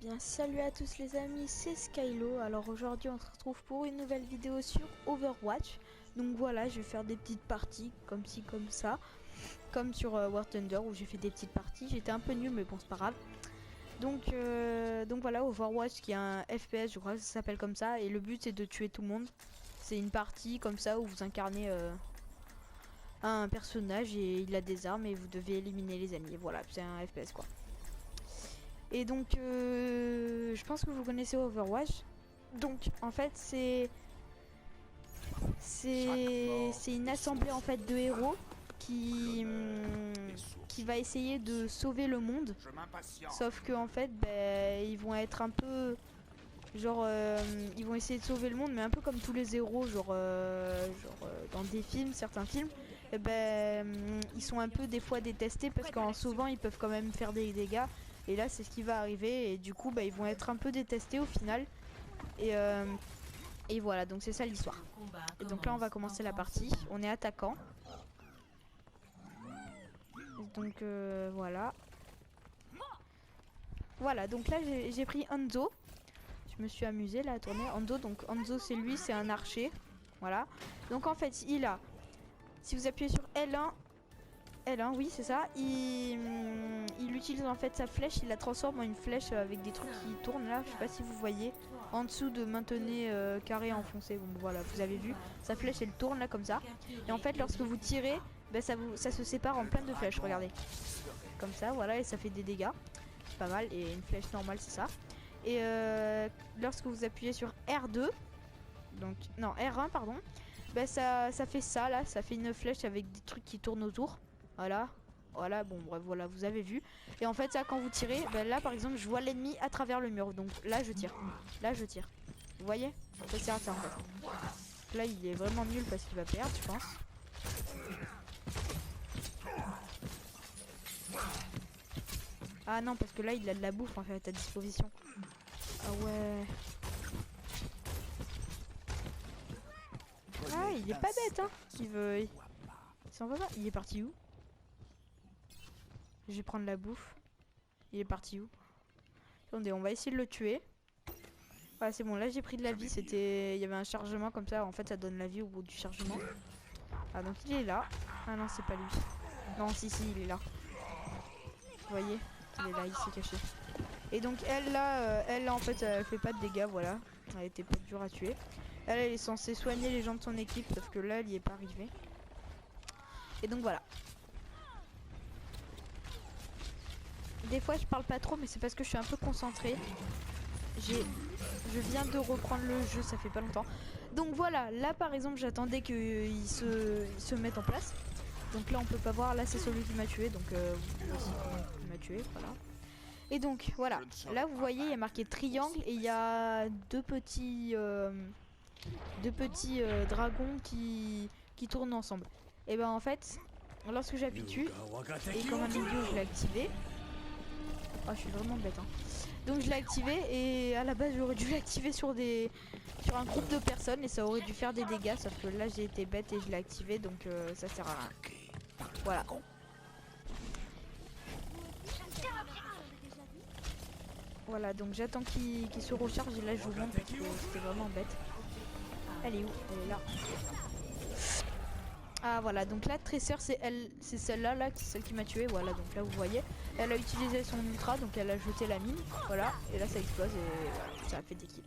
bien salut à tous les amis, c'est Skylo. Alors aujourd'hui on se retrouve pour une nouvelle vidéo sur Overwatch. Donc voilà, je vais faire des petites parties comme ci comme ça, comme sur War Thunder où j'ai fait des petites parties. J'étais un peu nul mais bon c'est pas grave. Donc voilà, Overwatch qui est un FPS, je crois que ça s'appelle comme ça, et le but c'est de tuer tout le monde. C'est une partie comme ça où vous incarnez un personnage et il a des armes et vous devez éliminer les ennemis. Voilà, c'est un FPS quoi. Et donc je pense que vous connaissez Overwatch. Donc en fait c'est une assemblée en fait de héros qui va essayer de sauver le monde. Sauf que en fait ils vont être un peu genre ils vont essayer de sauver le monde mais un peu comme tous les héros genre dans des films, certains films. Et ils sont un peu des fois détestés parce qu'en sauvant ils peuvent quand même faire des dégâts. Et là c'est ce qui va arriver et du coup ils vont être un peu détestés au final. Et voilà, donc c'est ça l'histoire. Et donc là on va commencer la partie. On est attaquant. Donc voilà. Voilà, donc là j'ai pris Hanzo. Je me suis amusée là à tourner. Hanzo, donc Hanzo c'est lui, c'est un archer. Voilà. Donc en fait il a, si vous appuyez sur L1 oui c'est ça, il utilise en fait sa flèche, il la transforme en une flèche avec des trucs qui tournent là, je sais pas si vous voyez, en dessous de maintenez carré enfoncé, bon voilà vous avez vu, sa flèche elle tourne là comme ça, et en fait lorsque vous tirez, ça se sépare en plein de flèches, regardez, comme ça voilà, et ça fait des dégâts, c'est pas mal, et une flèche normale c'est ça, et lorsque vous appuyez sur R2, donc non R1 pardon, ça fait ça là, ça fait une flèche avec des trucs qui tournent autour. Voilà, voilà, bon bref, voilà, vous avez vu. Et en fait ça quand vous tirez, là par exemple je vois l'ennemi à travers le mur. Donc là je tire, là je tire. Vous voyez, ça sert à ça en fait. Là il est vraiment nul parce qu'il va perdre je pense. Ah non parce que là il a de la bouffe en fait à disposition. Ah ouais. Ah il est pas bête hein. Il s'en va pas. Il est parti où? Je vais prendre la bouffe. Il est parti où? Attendez, on va essayer de le tuer. Voilà, c'est bon, là j'ai pris de la vie, il y avait un chargement comme ça, en fait ça donne la vie au bout du chargement. Ah donc il est là. Ah non, c'est pas lui. Non, si, il est là. Vous voyez? Il est là, il s'est caché. Et donc elle là, en fait elle fait pas de dégâts, voilà. Elle était pas dure à tuer. Elle est censée soigner les gens de son équipe, sauf que là elle y est pas arrivée. Et donc voilà. Des fois je parle pas trop mais c'est parce que je suis un peu concentrée. Je viens de reprendre le jeu, ça fait pas longtemps. Donc voilà, là par exemple j'attendais qu'il se mette en place. Donc là on peut pas voir, là c'est celui qui m'a tué, donc il m'a tué, voilà. Et donc voilà, là vous voyez il y a marqué triangle et il y a deux petits dragons qui tournent ensemble. Et en fait, lorsque j'appuie dessus, et comme un idiot je l'ai activé. Oh je suis vraiment bête hein. Donc je l'ai activé et à la base j'aurais dû l'activer sur un groupe de personnes et ça aurait dû faire des dégâts, sauf que là j'ai été bête et je l'ai activé donc ça sert à rien. Voilà. Voilà donc j'attends qu'il se recharge et là je vous montre parce que c'était vraiment bête. Elle est où? Elle est là. Ah voilà, donc là Tracer c'est celle-là là, celle qui m'a tué, voilà, donc là vous voyez, elle a utilisé son ultra, donc elle a jeté la mine, voilà, et là ça explose et voilà, ça a fait des kills.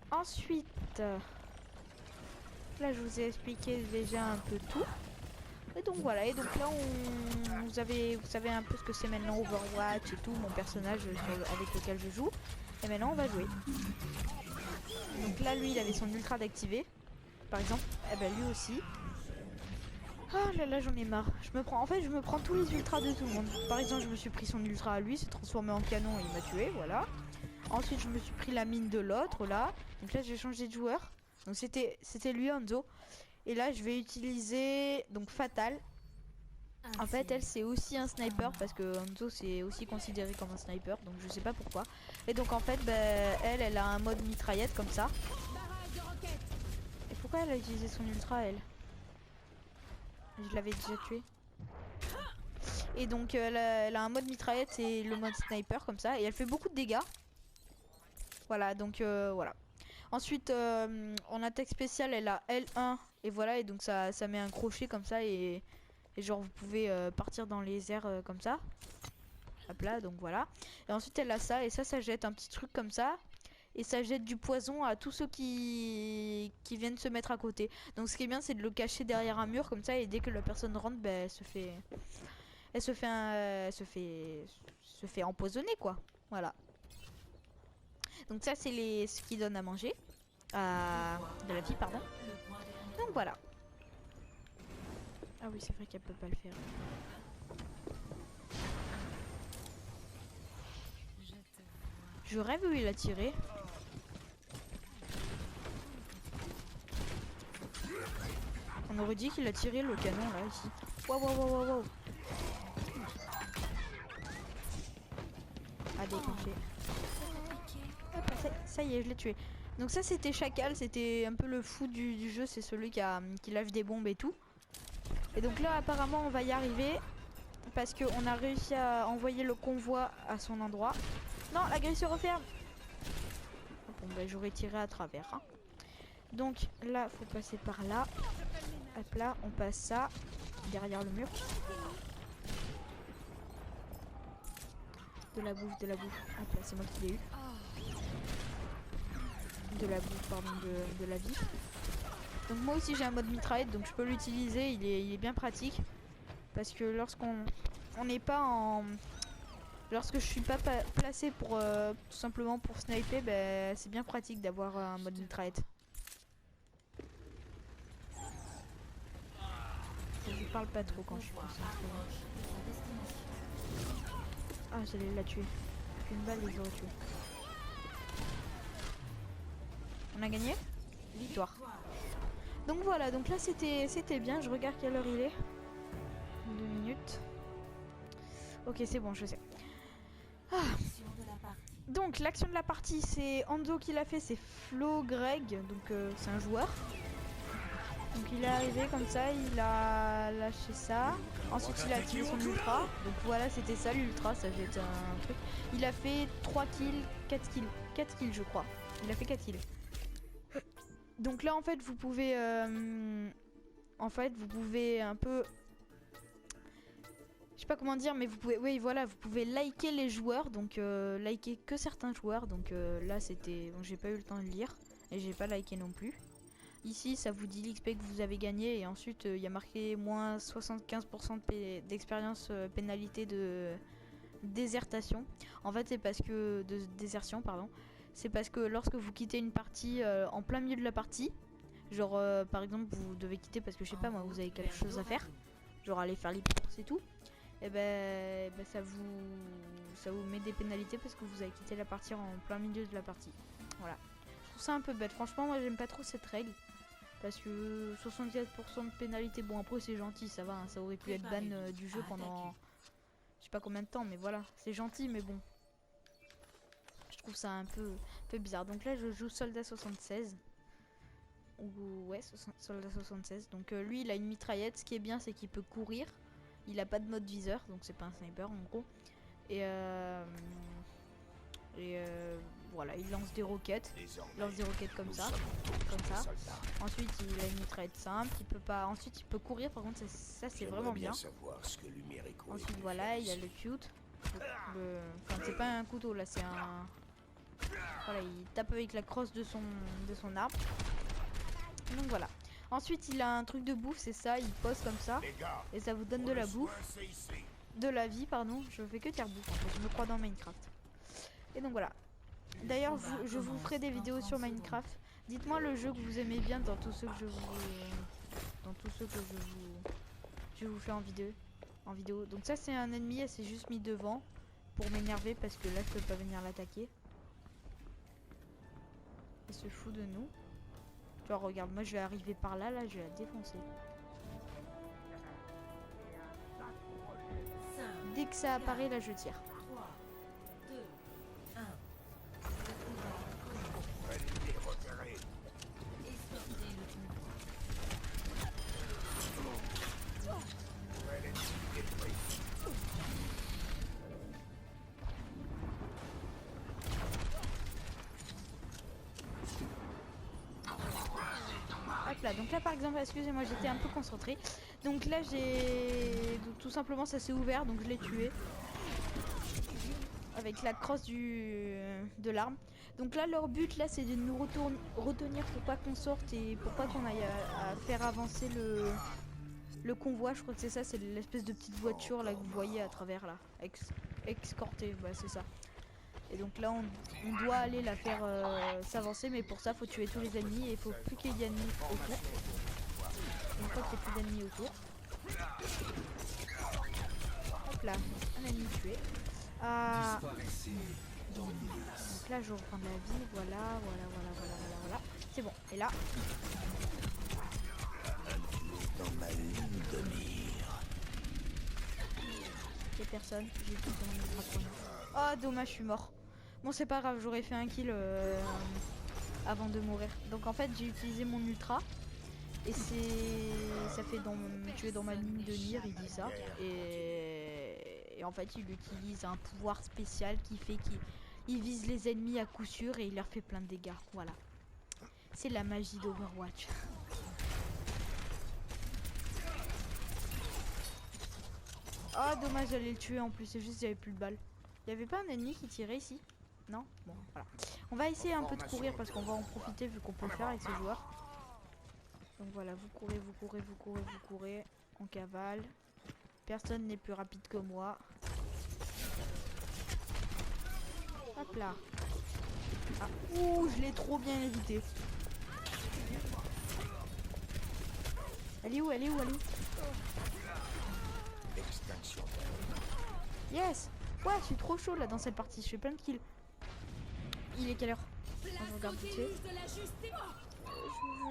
Ensuite, là je vous ai expliqué déjà un peu tout. Et donc voilà, et donc là vous savez un peu ce que c'est maintenant Overwatch et tout, mon personnage avec lequel je joue. Et maintenant on va jouer. Donc là lui il avait son ultra d'activer. Par exemple, lui aussi. Ah là là j'en ai marre. Je me prends tous les ultras de tout le monde. Par exemple je me suis pris son ultra à lui, s'est transformé en canon et il m'a tué, voilà. Ensuite je me suis pris la mine de l'autre là. Donc là j'ai changé de joueur. Donc c'était lui Hanzo. Et là je vais utiliser donc Fatal. En fait elle c'est aussi un sniper parce que Hanzo c'est aussi considéré comme un sniper. Donc je sais pas pourquoi. Et donc en fait elle a un mode mitraillette comme ça. Et pourquoi elle a utilisé son ultra elle? Je l'avais déjà tué. Et donc elle a un mode mitraillette et le mode sniper comme ça. Et elle fait beaucoup de dégâts. Voilà, donc voilà. Ensuite, en attaque spéciale, elle a L1. Et voilà, et donc ça met un crochet comme ça. Et genre vous pouvez partir dans les airs comme ça. Hop là, donc voilà. Et ensuite elle a ça. Et ça jette un petit truc comme ça. Et ça jette du poison à tous ceux qui viennent se mettre à côté. Donc ce qui est bien, c'est de le cacher derrière un mur comme ça. Et dès que la personne rentre, ben, elle se fait empoisonner, quoi. Voilà. Donc ça, c'est ce qui donne à manger. De la vie, pardon. Donc voilà. Ah oui, c'est vrai qu'elle peut pas le faire. Je rêve où il a tiré. On aurait dit qu'il a tiré le canon là, ici. Waouh, waouh, waouh, waouh. À déclencher. Hop, ça y est, je l'ai tué. Donc ça, c'était Chacal, c'était un peu le fou du jeu, c'est celui qui lâche des bombes et tout. Et donc là, apparemment, on va y arriver. Parce qu'on a réussi à envoyer le convoi à son endroit. Non, la grille se referme. Bon, bah, j'aurais tiré à travers. Hein. Donc là, faut passer par là. Hop là, on passe ça. Derrière le mur. De la bouffe, de la bouffe. Hop là, c'est moi qui l'ai eu. De la bouffe, pardon, de la vie. Donc moi aussi j'ai un mode mitraillette, donc je peux l'utiliser, il est bien pratique. Parce que lorsqu'on n'est pas en... Lorsque je suis pas placé pour tout simplement pour sniper, ben, c'est bien pratique d'avoir un mode mitraillette. Je parle pas trop quand je suis concentré. Ah, j'allais la tuer. Une balle et je l'aurais tué. On a gagné? Victoire. Donc voilà, donc là c'était bien. Je regarde quelle heure il est. 2 minutes. Ok, c'est bon, je sais. Ah. Donc l'action de la partie, c'est Hanzo qui l'a fait, c'est Flo Greg, donc c'est un joueur. Donc il est arrivé comme ça, il a lâché ça. Ensuite il a activé son ultra. Donc voilà, c'était ça l'ultra, ça jette un truc. Il a fait 3 kills, 4 kills. 4 kills je crois. Il a fait 4 kills. Donc là en fait vous pouvez un peu, je sais pas comment dire, mais vous pouvez, oui voilà, vous pouvez liker les joueurs, donc liker que certains joueurs. Donc là c'était, bon, j'ai pas eu le temps de lire et j'ai pas liké non plus. Ici ça vous dit l'XP que vous avez gagné et ensuite il y a marqué moins 75% d'expérience pénalité de désertation. En fait c'est parce que de désertion pardon. C'est parce que lorsque vous quittez une partie en plein milieu de la partie, genre par exemple vous devez quitter parce que je sais pas moi, vous avez quelque chose à faire, genre aller faire les courses et tout, et ben ça vous met des pénalités parce que vous avez quitté la partie en plein milieu de la partie. Voilà. Je trouve ça un peu bête. Franchement moi j'aime pas trop cette règle. Parce que 64% de pénalité, bon après c'est gentil, ça va, hein, ça aurait pu être ban du jeu pendant je sais pas combien de temps, mais voilà, c'est gentil mais bon. Je trouve ça un peu bizarre. Donc là je joue Soldat 76. Ou ouais, Soldat 76. Donc lui il a une mitraillette, ce qui est bien c'est qu'il peut courir. Il a pas de mode viseur, donc c'est pas un sniper en gros. Et voilà, il lance des roquettes. Il lance des roquettes comme ça. Ensuite il a une mitraillette simple, il peut pas. Ensuite il peut courir, par contre ça c'est vraiment bien. Ensuite voilà, il y a le cute. Enfin c'est pas un couteau là, c'est un... Voilà, il tape avec la crosse de son arme. Donc voilà. Ensuite il a un truc de bouffe, c'est ça, il pose comme ça. Et ça vous donne de la bouffe. De la vie, pardon. Je fais que dire bouffe en fait, je me crois dans Minecraft. Et donc voilà. D'ailleurs je vous ferai des vidéos sur Minecraft. Dites-moi le jeu que vous aimez bien dans tous ceux que je vous fais en vidéo. Donc ça c'est un ennemi, elle s'est juste mis devant pour m'énerver parce que là je peux pas venir l'attaquer. Elle se fout de nous. Tu vois, regarde, moi je vais arriver par là, je vais la défoncer. Dès que ça apparaît, là je tire. Hop là, donc là par exemple, excusez-moi, j'étais un peu concentrée. Donc là j'ai... tout simplement ça s'est ouvert, donc je l'ai tué. Avec la crosse de l'arme. Donc là leur but là c'est de nous retenir pour pas qu'on sorte et pour pas qu'on aille à faire avancer le convoi. Je crois que c'est ça, c'est l'espèce de petite voiture là que vous voyez à travers là. Escorter, bah c'est ça. Et donc là on doit aller la faire s'avancer, mais pour ça faut tuer tous les ennemis et il faut plus qu'il y ait d'ennemis autour. Une fois qu'il n'y a plus d'ennemis autour. Hop là, un ennemi tué. Ah. Donc là je reprends de la vie, voilà. C'est bon, et là. Dans ma ligne de mire. Il y a personne, j'ai tout dans mon ultra. Oh dommage, je suis mort. Bon c'est pas grave, j'aurais fait un kill avant de mourir. Donc en fait j'ai utilisé mon ultra. Et ça fait tuer dans ma ligne de mire, il dit ça. Et en fait il utilise un pouvoir spécial qui fait qu'il vise les ennemis à coup sûr et il leur fait plein de dégâts. Voilà. C'est la magie d'Overwatch. Oh dommage, j'allais le tuer en plus, c'est juste qu'il n'y avait plus de balles. Il n'y avait pas un ennemi qui tirait ici? Non? Bon voilà. On va essayer un peu de courir parce qu'on va en profiter vu qu'on peut le faire avec ce joueur. Donc voilà, vous courez, on cavale. Personne n'est plus rapide que moi. Hop là. Ah, ouh, je l'ai trop bien évité. Elle est où? Yes. Ouais, je suis trop chaud là dans cette partie, je fais plein de kills. Il est quelle heure? Je regarde vite fait. Je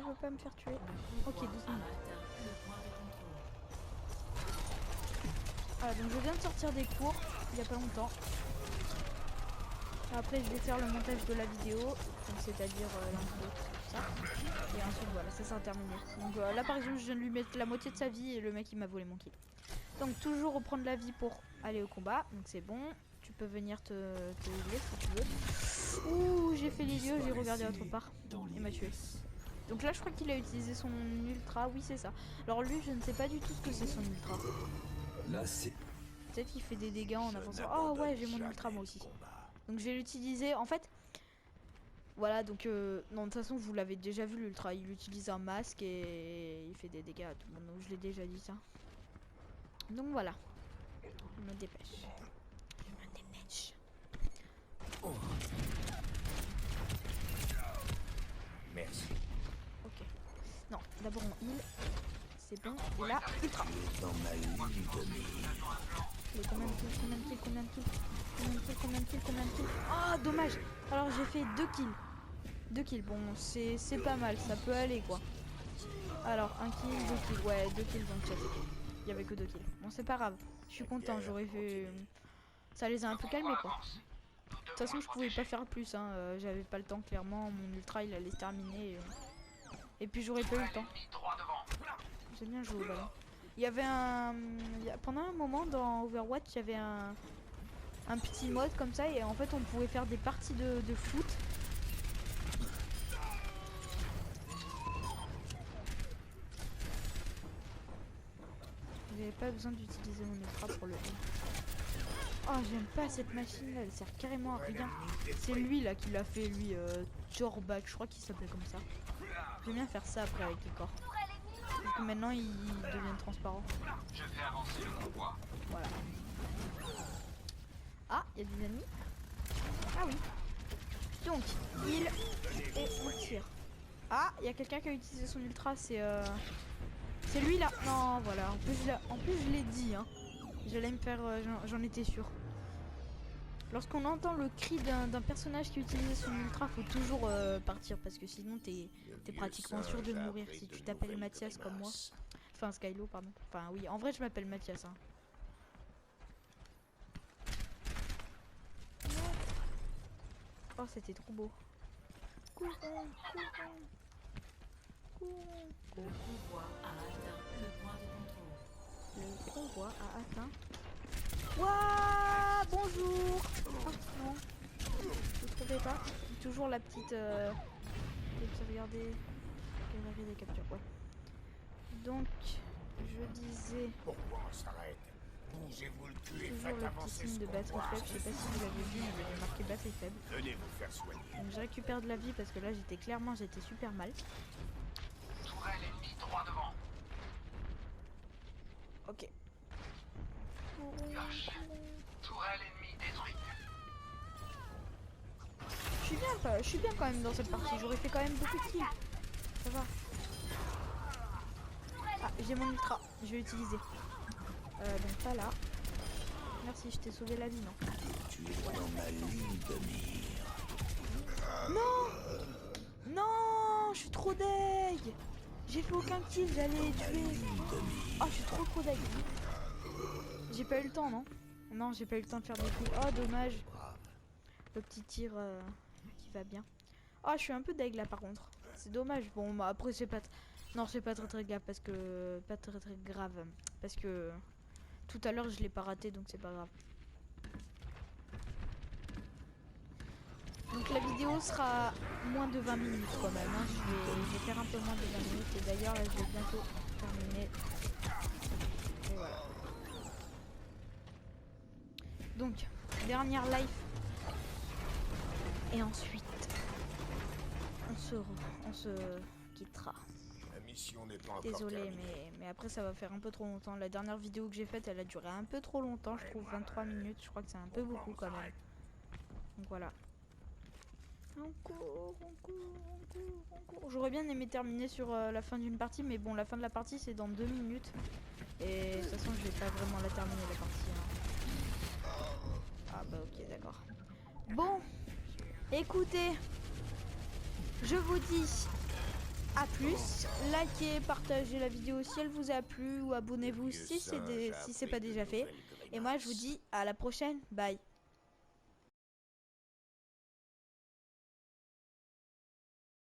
veux pas me faire tuer. Ok, 12 minutes. Voilà, donc je viens de sortir des cours il y a pas longtemps. Après je vais faire le montage de la vidéo, c'est-à-dire l'intro, tout ça. Et ensuite voilà, ça sera terminé. Donc là par exemple je viens de lui mettre la moitié de sa vie et le mec il m'a volé mon kill. Donc toujours reprendre la vie pour aller au combat, donc c'est bon. Tu peux venir te healer si tu veux. Ouh, j'ai fait les lieux, j'ai regardé autre part. Il m'a tué. Donc là je crois qu'il a utilisé son ultra, oui c'est ça. Alors lui je ne sais pas du tout ce que c'est son ultra. Là c'est... Peut-être qu'il fait des dégâts en avançant. Oh ouais, j'ai mon ultra moi aussi. Donc je vais l'utiliser en fait. Voilà, donc non, de toute façon vous l'avez déjà vu l'ultra, il utilise un masque et il fait des dégâts à tout le monde. Donc je l'ai déjà dit ça. Donc voilà. Je me dépêche. Oh. Merci. Ok. Non, d'abord on heal. C'est bon. Et là, ultra. Dans ma ligne de mire. Et combien de kills? Oh, dommage. Alors j'ai fait 2 kills. 2 kills, bon, c'est pas mal, ça peut aller quoi. Alors, 1 kill, 2 kills. Ouais, 2 kills dans le chat. Il y avait que 2 kills. Bon, c'est pas grave. Je suis content, j'aurais fait... Ça les a un peu calmés quoi. De toute façon, je pouvais pas faire plus, hein. J'avais pas le temps, clairement. Mon ultra, il allait se terminer. Et puis, j'aurais pas eu le temps. J'ai bien joué au ballon. Il y avait pendant un moment dans Overwatch, il y avait un petit mode comme ça. Et en fait, on pouvait faire des parties de foot. J'avais pas besoin d'utiliser mon ultra pour le heal. Oh, j'aime pas cette machine là, elle sert carrément à rien. C'est lui là qui l'a fait, lui, Jorbak, je crois qu'il s'appelait comme ça. J'aime bien faire ça après avec les corps. Parce que maintenant ils deviennent transparents. Voilà. Ah, il y a des ennemis. Ah oui. Donc, heal et on tire. Ah, il y a quelqu'un qui a utilisé son ultra, c'est lui là. Non, voilà. En plus je l'ai dit, hein. J'allais me faire, j'en étais sûr. Lorsqu'on entend le cri d'un personnage qui utilise son ultra, faut toujours partir parce que sinon t'es pratiquement sûr de mourir si tu t'appelles Mathias comme moi. Enfin Skylo, pardon. Enfin oui, en vrai je m'appelle Mathias. Hein. Oh, c'était trop beau. Courons. Le convoi a atteint le point de contrôle. Le convoi a atteint. Waouh, bonjour. Oh non, je ne trouvais pas. Toujours la petite. Regardez. Librairie des captures, ouais. Donc, je disais... Pourquoi on s'arrête? Bougez-vous le cul et Toujours faites le petit avancer signe ce de batterie comptoir. faible, je sais pas si vous l'avez vu, mais il y avait marqué batterie faible. Venez vous faire soigner. Donc je récupère de la vie parce que là j'étais super mal. Tourelle ennemie droit devant. Ok. Tourelle ennemie détruite. Je suis bien quand même dans cette partie, j'aurais fait quand même beaucoup de kills. Ça va. Ah, j'ai mon ultra, je vais l'utiliser. Donc pas là. Merci, je t'ai sauvé la vie, non? Tu es dans ma ligne de mire. Non! Non! Je suis trop deg! J'ai fait aucun kill, j'allais les tuer. Oh, je suis trop deg. J'ai pas eu le temps, non? Non, j'ai pas eu le temps de faire des coups. Oh, dommage. Le petit tir qui va bien. Oh, je suis un peu deg là par contre. C'est dommage. Bon, bah, après, c'est pas... Non, c'est pas très grave parce que... Pas très grave. Parce que... Tout à l'heure, je l'ai pas raté, donc c'est pas grave. Donc la vidéo sera moins de 20 minutes quand même. Hein. Je vais faire un peu moins de 20 minutes. Et d'ailleurs, là, je vais bientôt terminer. Et voilà. Donc, dernière life. Et ensuite, on se quittera. La mission n'est pas encore Désolé, terminée. mais après ça va faire un peu trop longtemps. La dernière vidéo que j'ai faite, elle a duré un peu trop longtemps, je trouve. 23 minutes, je crois que c'est un peu beaucoup quand même. Donc voilà. On court. J'aurais bien aimé terminer sur la fin d'une partie, mais bon, la fin de la partie c'est dans 2 minutes. Et de toute façon, je vais pas vraiment la terminer la partie. Hein. Ah bah ok, d'accord. Bon, écoutez, je vous dis à plus. Likez, partagez la vidéo si elle vous a plu ou abonnez-vous si c'est pas déjà fait. Et moi je vous dis à la prochaine. Bye.